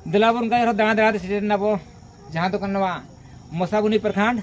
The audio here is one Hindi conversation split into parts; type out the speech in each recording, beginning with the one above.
दिलाबन का दाना दाना से नबो जहाँ तो कनवा मसागुनी प्रखंड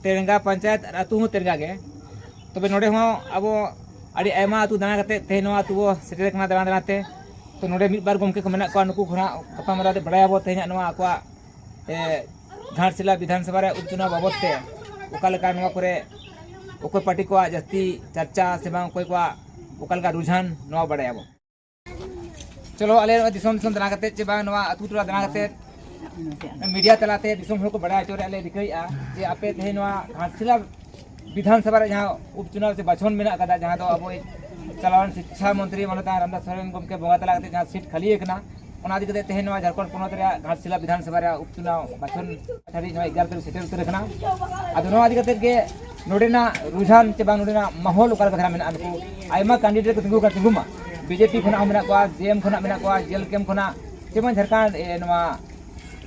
तेरंगा पंचायत अतु हूँ तेरंगा के तबे नोडे हो अब अड़ी आयमा अतु दाना करते तेनो अतु सेटर कना दाना दाना ते तो नोडे मिद बार गमके को मेना को नुकु खना गपामरा ते बड़ाया बो तेना नवा अक्वा घाटशिला विधानसभा रे उपचुनाव बाबद ते ओका लेका नवा करे ओको पार्टी को जस्ती चर्चा से बांग कोई को ओका लेका रुझान नवा बड़ाया बो चलो अले दिसोम दिसोम दाना करते चे बांग नवा अतु टोला दाना करते मीडिया तलाते दिसोम हर को बड़ा चोरे अले दिखाईआ जे आपे ते नवा घाटशिला विधानसभा रे जहाँ उपचुनाव से बाछन मेना कदा जहाँ तो अब चलावन शिक्षा मंत्री मनता रामदास सोरेन गमके बोंगा तला करते जहाँ सीट खाली एकना ओना दिकते तेहे नवा झारखंड पोनत रे घाटशिला विधानसभा रे उपचुनाव बाछन थारी नवा 11 तक सेटल उतर रखना आदो नवा दिकते के नोडेना रुझान चे बांग नोडेना माहौल उकार कथा मेना अनको आयमा कैंडिडेट को तिंगुमा बीजेपी खना मेना को जेएम खना मेना को जेल केम खना जेमन झारखंड नवा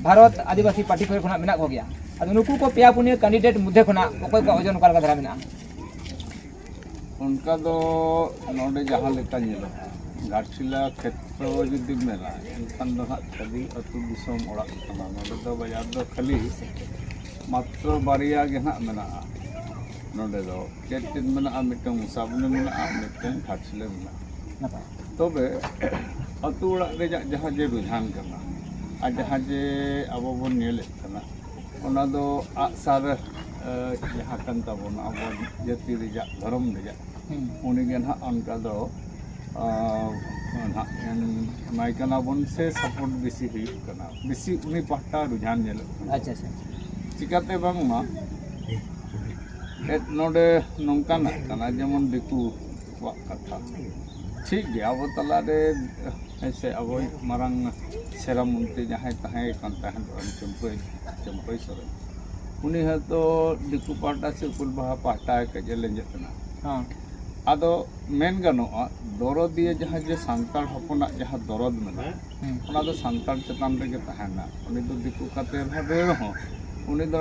भारत आदिवासी पार्टी को खना मेना को गया अदो नुकु को पेया पुनिया कैंडिडेट मुद्दे खना ओकोय को ओजन उकार कथा मेना उनका दो नोडे जहाँ लेका नेलो घाटशिला क्षेत्र जुदी मेला एनखान दो हां खाली अतु दिसोम ओड़ा कना नोडे दो बाजार दो खाली मात्र बारिया गे हां मेना नोडे दो चेत मेना मिटन मुसाबने मेना मिटन घाटशिला मेना तबे अतु ओड़ा रे जहाँ जे रुझान करना आ जहाँ जे अबो बन नेले कना ओना दो आसार जहाँ कन ताबोन अब जाति रिजा धर्म रिजा उनी गे ना उनका दो नायकना बन से सपोर्ट बेसी हुई कना बेसी उनी पाटा रुझान नेल अच्छा अच्छा चिकाते बांग मा नोडे नोंकान कना जेमन दिकु वा कथा ठीक गया अब तला रे ऐसे अब मारंग सेरा मंत्री जहाँ तहे कन तहन चंपई सोरेन उनी है तो दिकु पाटा से कुलबाहा पाटा के लेंजना हां आदो मेन गनो दरद दिए जहाँ जे सांताल हपना जहाँ दरद मेना ओना दो सांताल चेतान रे तहना उनी दो दिकु काते भाबे रहो उनी दो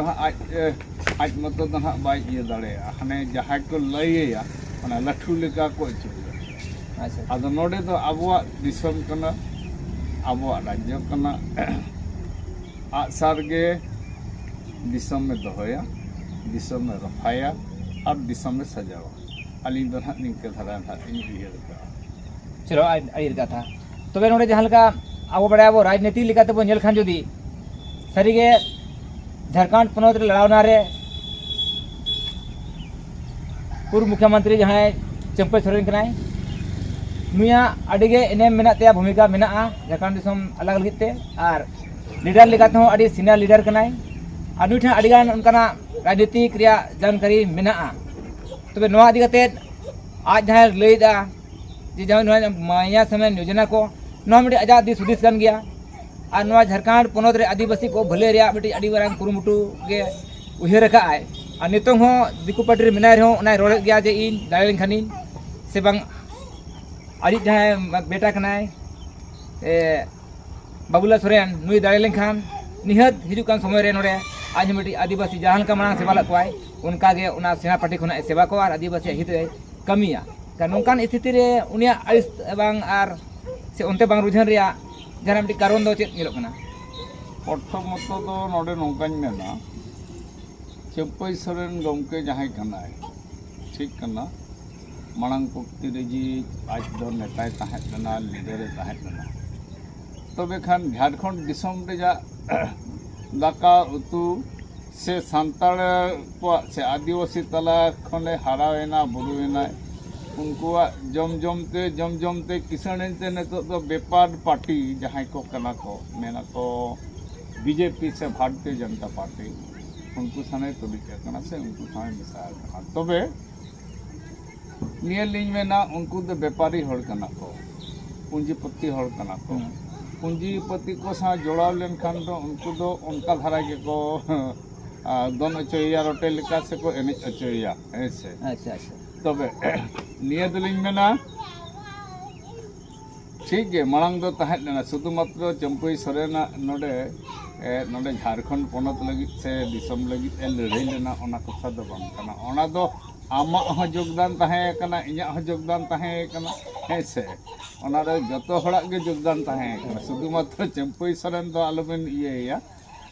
आज मत दो ना बाय ये दाड़े हने जहाँ को लइया ओना लठू लेका को चुक अच्छा आदो नोडे दो अबवा दिसम कना अबवा राज्य कना आसार गे दिसम में दोहया दिसम में रफाया और दिसम में सजावा अली दो ना निके धरा ना इन उयर का चलो आई कथा तबे नोडे जहाँ लका अब बड़ा अब राजनीति लेकाते बो नेल खान जदी सरीगे झारखंड पोनत रे लड़ावना रे पूर्व मुख्यमंत्री जहाँ चंपई सोरेन कनाय नुया अडिगे एनेम मेना ते भूमिका मेना झारखंड दिसम अलग अलग ते आर लीडर लेकाते हो अडी सीनियर लीडर कनाय आनु ठा अडिगान उनकाना राजनीतिक रिया जानकारी मेना तबे नवा दिगते आज जहाँ लैदा जे जहाँ माया समय योजना को नवा मिटे आजा दिस हुदिस गन गया और नवा झारखंड पोनत रे आदिवासी को भले रिया मिटे अडी वरान कुरुमुटु गे उहेर का आय और नितों हो दिकु पार्टी रे मेना रहो उना रोड गया जे इन दाले लेखानी से बांग अड़ी जहाँ बेटा कनाय बाबूला सोरेन नुई दाले लेखान निहत हिजुकान समय रे नोडे आज मिट्टी आदिवासी जहाँ का मांग सेवा लगवाय उनका गे उना सेना पार्टी खुना सेवा को और आदिवासी हित रे कमिया का नोंकान स्थिति रे उनिया आइस बांग आर से उनते बांग रुझान रिया जहां मिट्टी कारण दो चेत मिलो कना प्रथमत दो नोडे नोंकान मेना चंपई सोरेन गमके जहाँ कनाय ठीक कना मांग पक्ति रेजी आज दो नेताय ताहें कना लीडर ताहें कना तबे खान झारखंड दिसम रे जा दाका उतु से सांताल से आदिवासी तला खने हारावेना बुरुवेना उनकुआ जम जमते किसान नित दो बेपार पार्टी जहाँ को कना को मेना को बीजेपी से भारतीय जनता पार्टी उनको साने तुलिका कना से उनको साने मिसाल कना तबे निये लिंग में ना उनको दो व्यापारी हड़ कना को पूंजीपति हड़ कना को पूंजीपति को सा जोड़ाव लेन खान दो उनको दो उनका धारा के को दोन अचोया रोटे लेका से को एनिज अचोया ऐसे अच्छा अच्छा तबे निये दलिंग में ना ठीक है मांग दो तहत लेना शुद्ध मात्र चंपई सोरेना नोडे झारखंड पोनत लगी से दिसम लगी लड़ाई लेना ओना कथा दो बांग कना ओना दो आमाग हो योगदान तहे कना इᱧᱟᱜ हो योगदान तहे कना हे से ओना रे जतो हड़ाग गे योगदान तहे कना शुधु मात्र चंपई सोरेन दो आलोबिन इया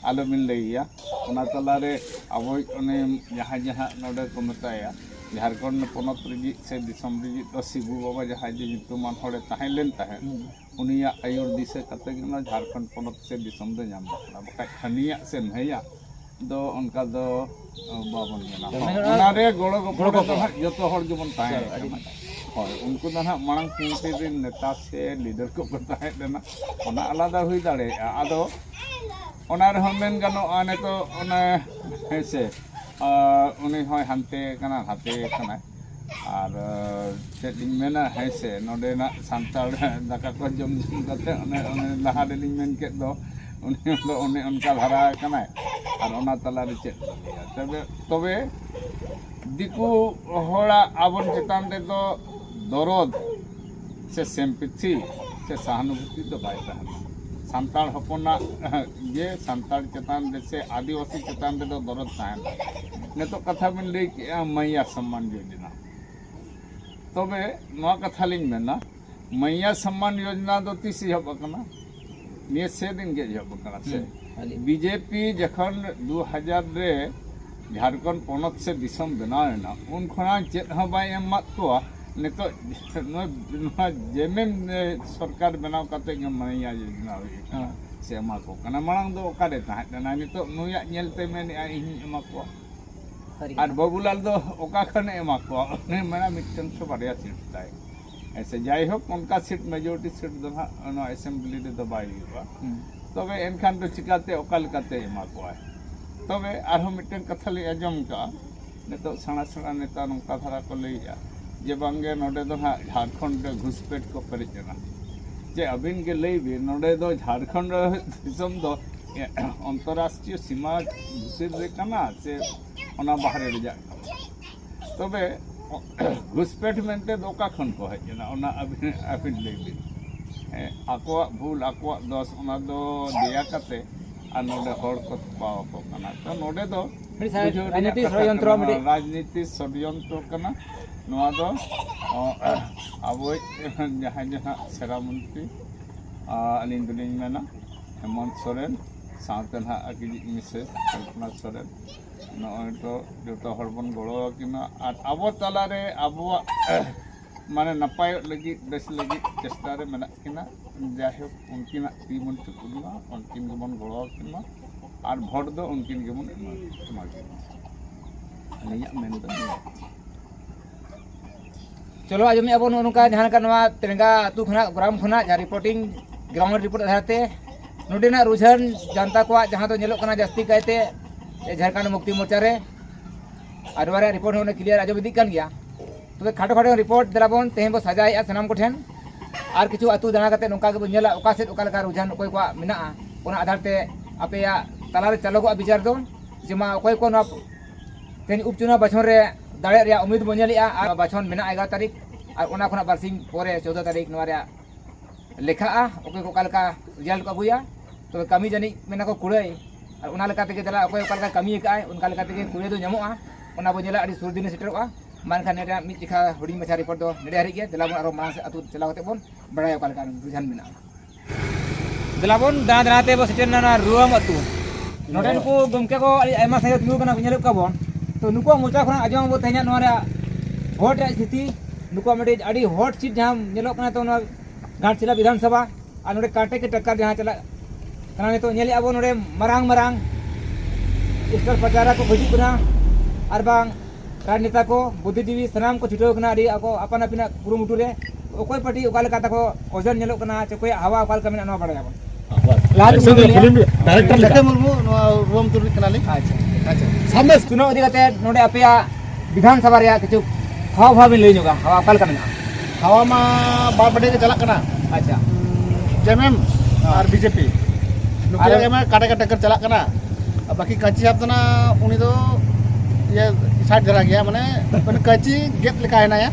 आलोबिन लैया ओना तलारे अबो ओने जहां जहां नोडे को मताया झारखंड पोनत रिगी से दिसम रिगी तो शिबू बाबा जहां जे नितुमान हड़े तहे लेन तहे उनिया आयुर दिसे कते गिना झारखंड पोनत से दिसम दे नाम बकना बका खनिया से नैया दो उनका दो बाबन मेना ओना रे गोड़ो गोड़ो को जतो हड़ जमन ताहे होय उनको दो ना मांग पिंटे रे नेता से लीडर को ताहे देना ओना आलादा हुई दाड़े आदो ओना रे हम मेन गानो आने तो ओना हेसे उनी होय हानते कना हाते कना और चेदिन मेना हेसे नोडे ना सांताल दाका को जम जम कते ओने लहा देलिन मेन के दो उन्हें उनका धारा कना और ओना तला रे चेद तबे दिकु होड़ा आबन चितान रे दो दरद से सिंपैथी से सहानुभूति तो बाय तहना सांताल हपना ये सांताल चितान रे से आदिवासी चितान रे दो दरद तहन नेतो कथा बिन लई के मैया सम्मान योजना तबे नवा कथा लिन मेना मैया सम्मान योजना दो तीस हब कना निये से दिन के हब कना से बीजेपी जखन 2000 रे झारखंड पोनत से दिसम बनावेना उन खना चेत ह बाय एम मत तो नेतो जेमेम सरकार बनाव कते गे मैया योजना हुई से एमा को कना मांग दो ओकारे ताहेना नितो नुया नेलते मेन इन एमा को और बाबूलाल दो ओका खने एमा को ने मेना मिटन से बढ़िया सीट ताई ऐसे जाय हो उनका सीट मेजॉरिटी सीट दो ना असेंबली रे दबाई हुआ तबे एनखान तो चिकाते ओका लकाते एमा को है तबे आरो मिटन कथा ले आजम का नेतो सणा सणा नेता नोका धारा को लैया जे बांगे नोडे दो ना झारखंड रे घुसपेट को परिचना जे अबिन के लैबे नोडे दो झारखंड दिसम दो अंतरराष्ट्रीय सीमा भीतर रे कना से ओना बाहरे रे जा तबे घुसपेट मेनते दोका खन को है ना ओना अबिन लैबे आको भूल आको दोष ओना दो दिया कते आ नोडे हड़ को पाव को कना तो नोडे दो राजनीति षड्यंत्र कना नोआ दो अब जहाँ जहाँ सेरा मंत्री अलिन दुलिन मेना हेमंत सोरेन साथ ना आकी मिसेस कल्पना सोरेन नोय तो जोतो हड़बन गड़ो किना और अब तलारे अब माने नपाय लगी बेस लगी चेष्टा रे मेना किना जाहे उनकिना टीमन चुकुना उनकिन गमन गड़ो किना और भोट दो उनकिन गमन एमा अलिया मेन दो चलो आजमी अब नोका जहां का नवा तेरंगा अतु खना ग्राम खना जहां रिपोर्टिंग ग्राउंड रिपोर्ट आधारते नोडेना रुझान जनता को जहां तो नेलो कना जास्ती कहते झारखंड मुक्ति मोर्चा रे आदवारे रिपोर्ट होने क्लियर आजो बिदी कान गया तो खाटो खाटो रिपोर्ट दलाबन तेहे बो सजाय सनाम को ठेन और किछु अतु दाना कते नोका के नेला ओका से ओका लका रुझान कोई को मिना ओना आधारते अपेया तला रे चलो को विचार दो जेमा कोई को ना तेन उपचुनाव बछन रे दाड़े रे उम्मीद बनेलिया और बछन मेना 11 तारीख और ओना खना बारसिंग पोरे 14 तारीख नवा रे लेखा ओके को कालका रिजल्ट को अगुया तो कमी जानी मेना को कुड़ाई और ओना लेका तेगे दला ओके कालका कमी काय उनका लेका तेगे कुड़े दो ᱧᱟᱢᱚᱜᱼᱟ ओना बनेला अडी सुर दिन सेटरᱚᱜᱼᱟ मानखा नेटा मि चिखा हुडिंग मछा रिपोर्ट दो नेडे हरि गे दलाबन आरो मांग से अतु चलाव कते बोन बडाय कालका रुझान मेना दलाबन दाना दानाते बो सेटर ना रुआम अतु नोडेन को गमके को आयमा सागे तिगु कना नेलक का बोन तो नुको मोचा खना आजम बो तेहना नोरा रे भोट रे स्थिति नुको मेटे अडी हॉट सीट जहां नेलक कना तो घाटशिला विधानसभा और नोडे काटे के टक्कर जहां चला कना ने तो नेले अब नोडे मरांग मरांग स्टार प्रचारक को भजी कना और बांग राजनेता को बुद्धिजीवी सनाम को छुटो कना अडी ako अपन अपन कुरुमुटु रे ओकोय पार्टी ओकाल का तको ओजन नेलो कना चकोय हवा ओकाल का मेना नो बडाय अपन लाल फिल्म डायरेक्टर लते मुर्मू रोम तुरी कनाली अच्छा अच्छा सामने चुनाव इदी कते नोडे अपेया विधानसभा रे किछु हाव भाव में ले जोगा हवा ओकाल का मेना हवा मा बार बडे के चला कना अच्छा जेएमएम और बीजेपी नुके में काटे का टक्कर चला कना बाकी काची साहब ना उनी दो ये साइड करा गया माने काची गेट लिखा है ना या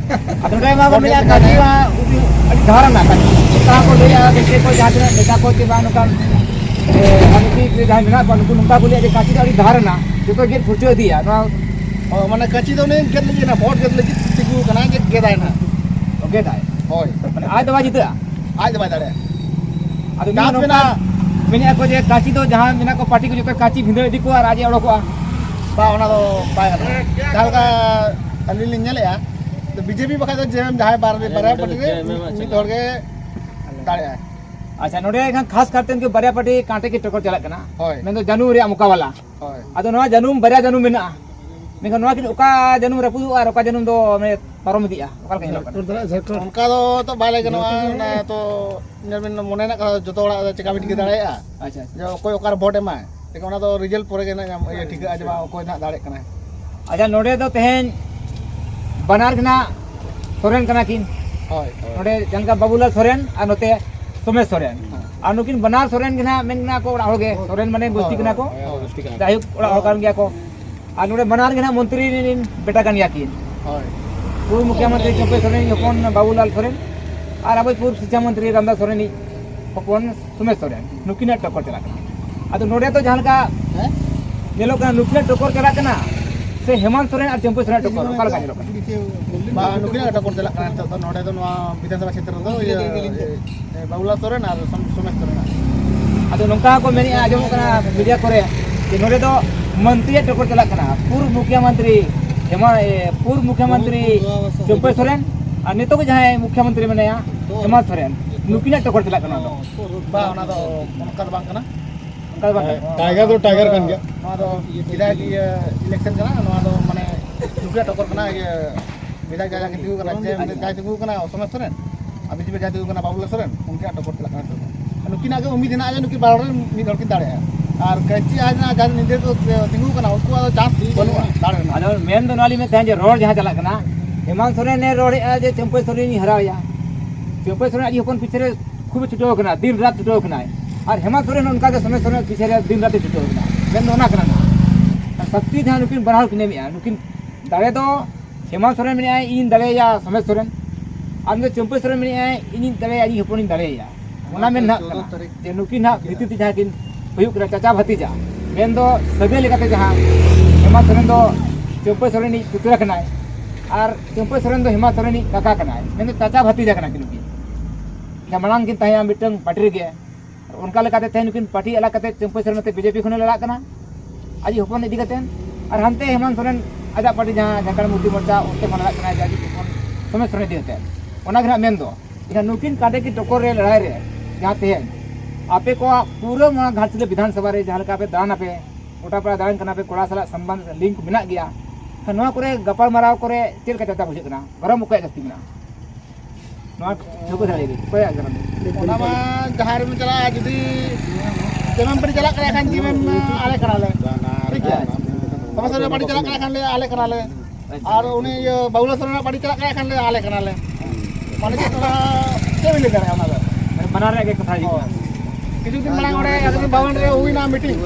नोडे मा मिला काची मा उदी धारणा का ता को ले आ के को जात नेता को के बानु का हमकी के जहां बिना को नुका बोले जे काची अड़ी धारणा जो को गेट फुचो दिया माने कच्ची तो नहीं गेट लगी ना वोट गेट लगी तिगु कना गेदाय ना ओके दाय होय माने आज दवा जिता आज बाय दाड़े आदो काच मेना मेना को जे काची दो जहां मेना को पार्टी को जो काची भिंदे इदी को और आज ओडको बा ओना दो बाय कना दालका अली लिन नेले या तो बीजेपी बखा तो जेम जहां बार पार्टी रे मी तोड़ के दाड़े अच्छा नोडे खान खास करते के बरिया पार्टी कांटे की टक्कर चला कना होय मेन दो जानू रे मुकाबला होय आदो नवा जानूम बरिया जानूम मेना मेन नवा कि ओका जानूम रपुदु और ओका जानूम दो मे पारम दिया ओका के हेलो उनका तो बाले गनवा ना तो नेरमिन मोने ना जतो ओड़ा चिका बिट के दाड़े अच्छा जो कोई ओकार वोट एमा लेकिन ओना तो रिजल्ट परे के ना ये ठीक आज बा कोई ना दाड़े कना अच्छा नोडे दो तेहन बनार गना सोरेन कना किन होय नोडे जनका बाबूलाल सोरेन और नोते सोमेश सोरेन और नुकिन बनार सोरेन गना मेना को ओड़ा होगे सोरेन माने गोष्टी कना को जायु ओड़ा होकान गया को और नोडे बनार गना मंत्री निन बेटा कन या किन होय पूर्व मुख्यमंत्री चंपे सोरेन हपन बाबूलाल सोरेन और अब पूर्व शिक्षा मंत्री रामदास सोरेन हपन सोमेश सोरेन नुकिन टक्कर चला कना आदो नोडे तो जहां का नेलो का नुकिन टक्कर चला कना से हेमंत सोरेन और चंपे सोरेन टक्कर ओका लगा नेलो बा नुकिन टक्कर चला कना तो नोडे तो नवा विधानसभा क्षेत्र दो ये बाबूलाल सोरेन और सोमेश सोरेन आदो नोंका को मेनी आजम कना मीडिया करे कि नोडे तो मंत्री टक्कर चला कना पूर्व मुख्यमंत्री पूर्व मुख्यमंत्री चंपे सोरेन और नितो के जहां मुख्यमंत्री मनेया हेमंत सोरेन नुकिन टक्कर चला कना बा ओना तो उनका बांग कना टाइगर तो टाइगर कन गया नवा तो विधायक इलेक्शन कना नवा तो माने नुकिन टक्कर कना ये विधायक जागा के तिगु कना जे जाय तिगु कना सोमेश सोरेन अभी जे जाय तिगु कना बाबूलाल सोरेन उनके टक्कर चला कना नुकिन आगे उम्मीद है ना आज नुकिन बारों मी दड़ की दाड़े और कच्ची आज ना जान निंदे तो तिगु कना उसको चांस बनुआ दाड़े ना आदो मेन दो नाली में तें जे रोड जहां चला कना हेमंत सोरेन ने रोड जे चंपे सोरेन नि हराया चंपे सोरेन आज हपन पीछे खूब छुटो कना दिन रात छुटो कना और हेमंत सोरेन उनका के समय सोरेन पीछे दिन रात छुटो कना मेन दोना कना ना शक्ति जहां नुकिन बनाल किने में नुकिन दाड़े दो हेमंत सोरेन में इन दाड़े या समय सोरेन और जो चंपे सोरेन में इन दाड़े आज हपन इन दाड़े या ओना में ना जे नुकिन ना भीति जहां किन हुयुक रे चाचा भतीजा मेन दो सगे लेकाते जहां हेमंत सोरेन दो चंपे सोरेन नि पुत्र कना और चंपे सोरेन दो हेमंत सोरेन नि काका कना मेन दो चाचा भतीजा कना किन कि मांग किन ताया मिटंग पार्टी गे उनका लेकाते तेन किन पार्टी अलग कते चंपे सोरेन ते बीजेपी खने लड़ा कना आज हपन इदी कते और हनते हेमंत सोरेन आजा पार्टी जहां झारखंड मुक्ति मोर्चा उनते मन लड़ा कना जाजी हपन समय सोरेन इदी कते ओना गे मेन दो इना नुकिन काटे की टक्कर रे लड़ाई रे जहां तेन आपे को पूरा मां घाटसिले विधानसभा रे जहां का पे दान आपे ओटा पर दान कना पे कोड़ा साला संबंध लिंक मिना गया नवा करे गपाल माराव करे चेल का चर्चा बुझे कना गरम मुके जस्ती मिना नवा जोको धाले गे कोया गरम ओना मा जहां रे चला जदी जेमन पड़ी चला करे खान जेमन आले करा ले ठीक है समस्या पड़ी चला करे खान ले आले करा ले और उनी ये बाबूलाल सोरेन पड़ी चला करे खान ले आले करा ले माने के थोड़ा के मिले करे ओना बना रे के कथा जी किछु दिन मांग ओडे अगर बावन रे हुई ना मीटिंग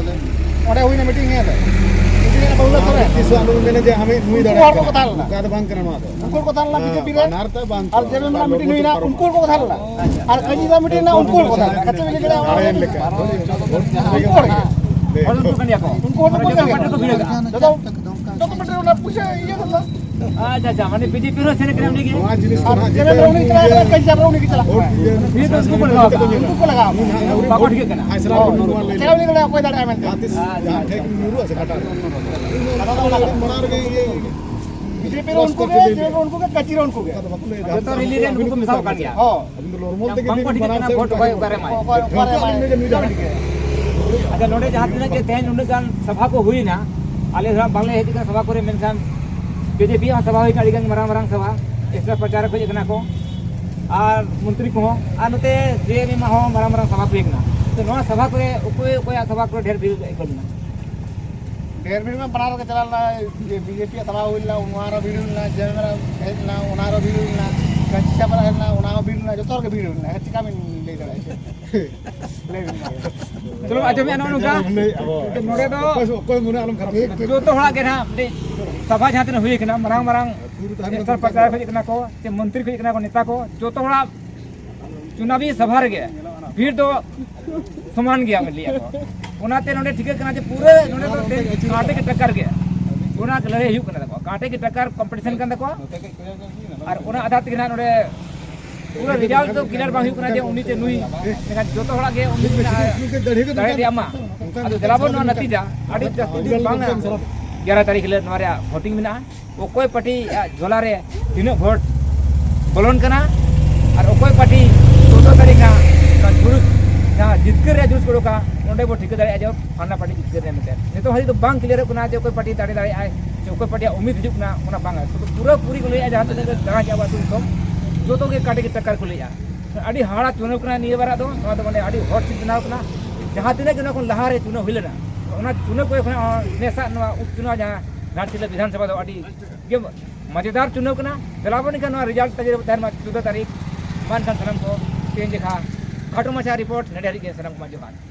ओडे हुई ना मीटिंग है किछु दिन बाबूलाल सोरेन किस आंदोलन में जे हमें मुई दाड़ा उनको को थाल का तो बांग करना तो उनको को थाल बीजेपी रे नारता बांग और जेबे में मीटिंग हुई ना उनको को थाल और कजी दा मीटिंग ना उनको को थाल कच्चे मिले करे आरे लेका और तो कन्या को उनको पार्टी को भिड़ेगा दादा डॉक्यूमेंट्री उन्हें पूछे ये मतलब अच्छा माने बीजेपी रो सेने करम लेके वहां जिनिस और को जेबे में उन्हीं चला कई जब उन्हीं की चला ये तो उसको लगा उनको लगा बाबा ठीक है ना फैसला नॉर्मल ले चला नहीं लगा कोई दाड़ा में आतिस ठीक नुरु से कटा मनार गई ये बीजेपी रो उनको के जेबे उनको के कच्ची रो उनको के तो रिली रे उनको मिसाल कर गया हां अभी तो नॉर्मल तक पंप ठीक है ना वोट भाई करे माय अच्छा नोडे जहां तिना के तेन उन्हें गान सभा को हुई ना आले बांग्ला हेती का सभा करे मेनखान बीजेपी सभा हुई काड़ी मारांग मारांग सभा एक्स्ट्रा प्रचारक हुई कना को और मंत्री को और नते जे में हो मारांग मारांग सभा हुई कना तो नवा सभा करे कोई सभा करे ढेर भीड़ करना ढेर भीड़ में बना के चला ना बीजेपी सभा हुई ना उनारो भीड़ ना जेमरा हेज ना उनारो भीड़ ना कच्चा पर है ना उनारो भीड़ ना जतोर के भीड़ ना हेती का में ले जाए ले चलो अच्छा मैं अनु का नोडे दो कोई मुने आलम खराब जो तो हड़ा के ना सभा जहां तिना हुई कना मारांग मारांग एक्स्ट्रा प्रचारक हुई कना को जे मंत्री हुई कना को नेता को जो तो हड़ा चुनावी सभा रे भीड़ तो समान गया मिलिया को ओनाते नोडे ठीक कना जे पूरे नोडे तो काटे के टक्कर गया ओना लड़ाई हुई कना कांटे की टक्कर कंपटीशन कर देखो और उना आधार तक ना नोडे पूरा रिजल्ट तो क्लियर बांग हुई जे उन्नी ते नुई लेकिन जो तो हड़ा गे उन्नी दाड़े दे अम्मा अदो जलाबो नो नतीजा अड़ी जस्ती दिन बांग 11 तारीख ले नोरिया वोटिंग मिना ओकोय पार्टी झोला रे तीनो वोट बोलन कना और ओकोय पार्टी 14 तारीख ना जुलूस ना जितकर रे जुलूस कोडो का ओंडे बो ठीक दाड़े जो फाना पार्टी जितकर रे मेते नितो हई तो बांग क्लियर कना जे ओकोय पार्टी दाड़े दाड़े आय जे ओकोय पार्टी उम्मीद हिजुक ना ओना बांग तो पूरा पूरी को ले जहां तक दागा के आबाद तो जो तो के काटे की टक्कर को ले अड़ी हाड़ा चुनाव कना निये बारा दो माने अड़ी हॉट सीट बनाव कना जहां तिने के को लहा रे चुनाव हिलना ओना चुनाव को एखन नेसा नवा उपचुनाव जहां घाटशिला विधानसभा दो अड़ी गे मजेदार चुनाव कना जलाबन का नवा रिजल्ट तजे तहर मा 14 तारीख मान खान सलाम को तेन देखा खाटू मचा रिपोर्ट नडेरी के सलाम को जोहार।